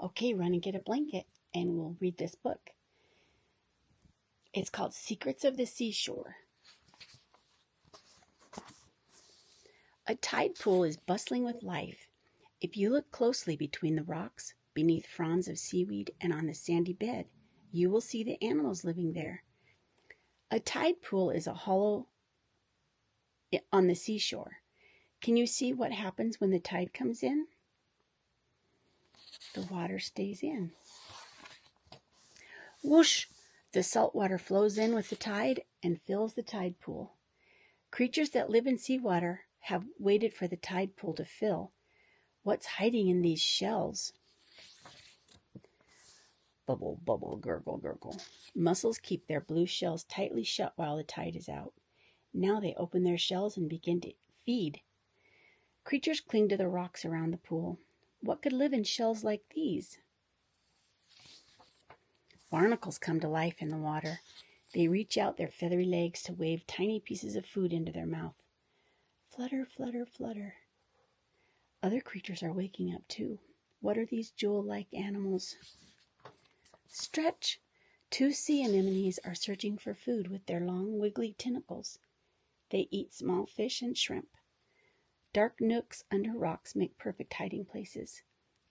Okay, run and get a blanket and we'll read this book. It's called Secrets of the Seashore. A tide pool is bustling with life. If you look closely between the rocks, beneath fronds of seaweed, and on the sandy bed, you will see the animals living there. A tide pool is a hollow on the seashore. Can you see what happens when the tide comes in? The water stays in. Whoosh! The salt water flows in with the tide and fills the tide pool. Creatures that live in seawater have waited for the tide pool to fill. What's hiding in these shells? Bubble, bubble, gurgle, gurgle. Mussels keep their blue shells tightly shut while the tide is out. Now they open their shells and begin to feed. Creatures cling to the rocks around the pool. What could live in shells like these? Barnacles come to life in the water. They reach out their feathery legs to wave tiny pieces of food into their mouth. Flutter, flutter, flutter. Other creatures are waking up too. What are these jewel-like animals? Stretch! 2 sea anemones are searching for food with their long, wiggly tentacles. They eat small fish and shrimp. Dark nooks under rocks make perfect hiding places.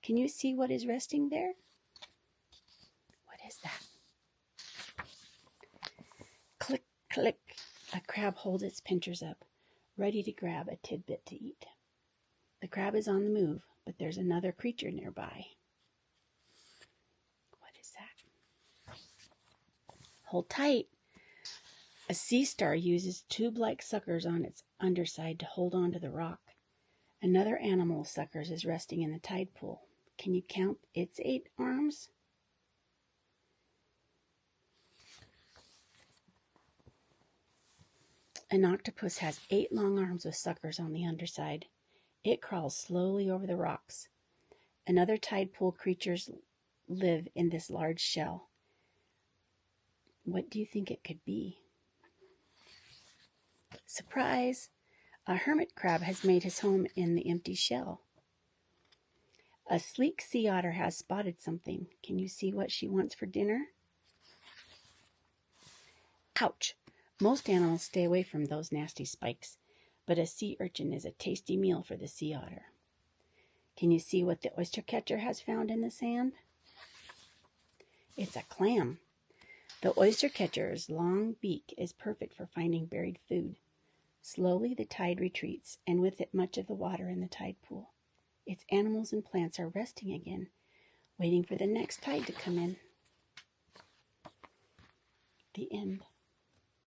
Can you see what is resting there? What is that? Click, click. A crab holds its pincers up, ready to grab a tidbit to eat. The crab is on the move, but there's another creature nearby. What is that? Hold tight. A sea star uses tube-like suckers on its underside to hold on to the rock. Another animal with suckers is resting in the tide pool. Can you count its 8 arms? An octopus has 8 long arms with suckers on the underside. It crawls slowly over the rocks. Another tide pool creatures live in this large shell. What do you think it could be? Surprise! A hermit crab has made his home in the empty shell. A sleek sea otter has spotted something. Can you see what she wants for dinner? Ouch! Most animals stay away from those nasty spikes, but a sea urchin is a tasty meal for the sea otter. Can you see what the oyster catcher has found in the sand? It's a clam. The oyster catcher's long beak is perfect for finding buried food. Slowly the tide retreats, and with it much of the water in the tide pool. Its animals and plants are resting again, waiting for the next tide to come in. The end.